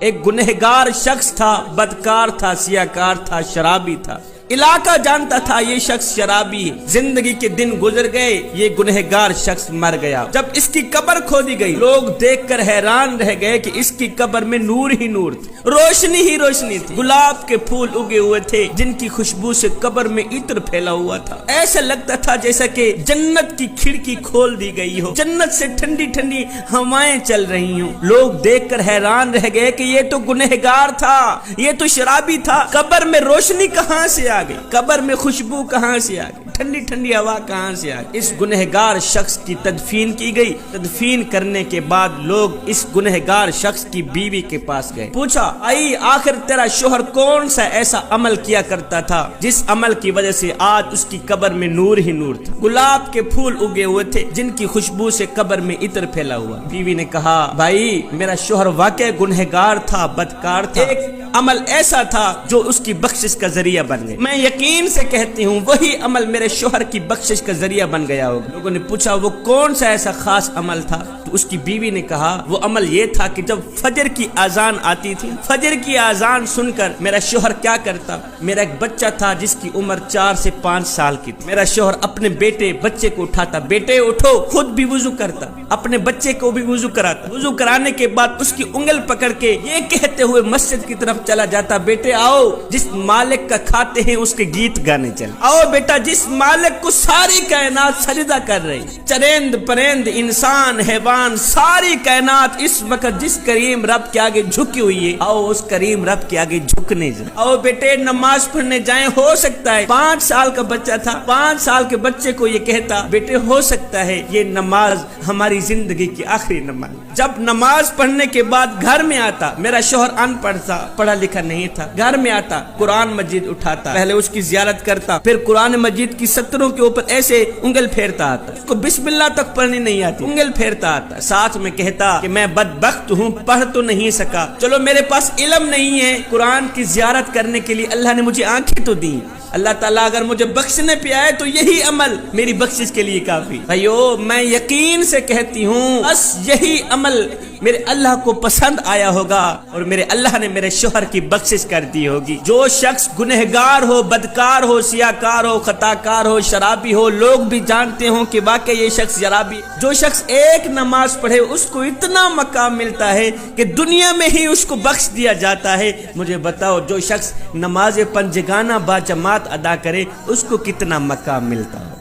ایک گنہگار شخص تھا، بدکار تھا، سیاکار تھا، شرابی تھا۔ علاقہ جانتا تھا یہ شخص شرابی ہے۔ زندگی کے دن گزر گئے، یہ گنہگار شخص مر گیا۔ جب اس کی قبر کھودی گئی، لوگ دیکھ کر حیران رہ گئے کہ اس کی قبر میں نور ہی نور تھی، روشنی ہی روشنی تھی۔ گلاب کے پھول اگے ہوئے تھے جن کی خوشبو سے قبر میں عطر پھیلا ہوا تھا۔ ایسا لگتا تھا جیسا کہ جنت کی کھڑکی کھول دی گئی ہو، جنت سے ٹھنڈی ٹھنڈی ہوائیں چل رہی ہوں۔ لوگ دیکھ کر حیران رہ گئے کہ یہ تو گنہگار تھا، یہ تو شرابی تھا۔ قبر میں روشنی کہاں سے آ گئی؟ قبر میں خوشبو کہاں سے آ گئی؟ ٹھنڈی ٹھنڈی ہوا کہاں سے آ گئی؟ اس گنہگار شخص کی تدفین کی گئی۔ تدفین کرنے کے بعد لوگ اس گنہگار شخص کی بیوی کے پاس گئے، پوچھا آئی آخر تیرا شوہر کون سا ایسا عمل کیا کرتا تھا جس عمل کی وجہ سے آج اس کی قبر میں نور ہی نور تھا، گلاب کے پھول اگے ہوئے تھے جن کی خوشبو سے قبر میں عطر پھیلا ہوا۔ بیوی نے کہا بھائی میرا شوہر واقعی گنہگار تھا، بدکار تھا، ایک عمل ایسا تھا جو اس کی بخشش کا ذریعہ بن گیا۔ میں یقین سے کہتی ہوں وہی عمل میرے شوہر کی بخشش کا ذریعہ بن گیا ہوگا۔ لوگوں نے پوچھا وہ کون سا ایسا خاص عمل تھا؟ تو اس کی بیوی نے کہا وہ عمل یہ تھا کہ جب فجر کی اذان آتی تھی، فجر کی اذان سن کر میرا شوہر کیا کرتا، میرا ایک بچہ تھا جس کی عمر 4 سے 5 سال کی تھی، میرا شوہر اپنے بچے کو اٹھاتا، بیٹے اٹھو، خود بھی وضو کرتا، اپنے بچے کو بھی وضو کراتا، وضو کرانے کے بعد اس کی انگل پکڑ کے یہ کہتے ہوئے مسجد کی طرف چلا جاتا بیٹے آؤ جس مالک کا کھاتے ہیں اس کے گیت گانے چل، آؤ بیٹا جس مالک کو ساری کائنات سجدہ کر رہی، چرند پرند انسان حیوان ساری کائنات اس وقت جس کریم رب کے آگے جھکی ہوئی ہے، آؤ اس کریم رب کے آگے جھکنے جائیں، آؤ بیٹے نماز پڑھنے جائیں۔ ہو سکتا ہے 5 سال کا بچہ تھا، 5 سال کے بچے کو یہ کہتا بیٹے ہو سکتا ہے یہ نماز ہماری زندگی کی آخری نماز۔ جب نماز پڑھنے کے بعد گھر میں آتا، میرا شوہر ان پڑھ تھا، پڑھا لکھا نہیں تھا، گھر میں آتا قرآن مجید اٹھاتا، پہلے اس کی زیارت کرتا، پھر قرآن مجید کی سطروں کے اوپر ایسے انگل پھیرتا آتا، اس کو بسم اللہ تک پڑھنی نہیں آتی، انگل پھیرتا آتا، ساتھ میں کہتا کہ میں بدبخت ہوں، پڑھ تو نہیں سکا، چلو میرے پاس علم نہیں ہے، قرآن کی زیارت کرنے کے لیے اللہ نے مجھے آنکھیں تو دی، اللہ تعالیٰ اگر مجھے بخشنے پہ آئے تو یہی عمل میری بخشش کے لیے کافی۔ بھائیو میں یقین سے کہتی ہوں بس یہی عمل میرے اللہ کو پسند آیا ہوگا اور میرے اللہ نے میرے شوہر کی بخشش کر دی ہوگی۔ جو شخص گنہگار ہو، بدکار ہو، سیاکار ہو، خطاکار ہو، شرابی ہو، لوگ بھی جانتے ہوں کہ واقعی یہ شخص شرابی، جو شخص ایک نماز پڑھے اس کو اتنا مقام ملتا ہے کہ دنیا میں ہی اس کو بخش دیا جاتا ہے۔ مجھے بتاؤ جو شخص نماز پنجگانہ با جماعت ادا کرے اس کو کتنا مقام ملتا ہو۔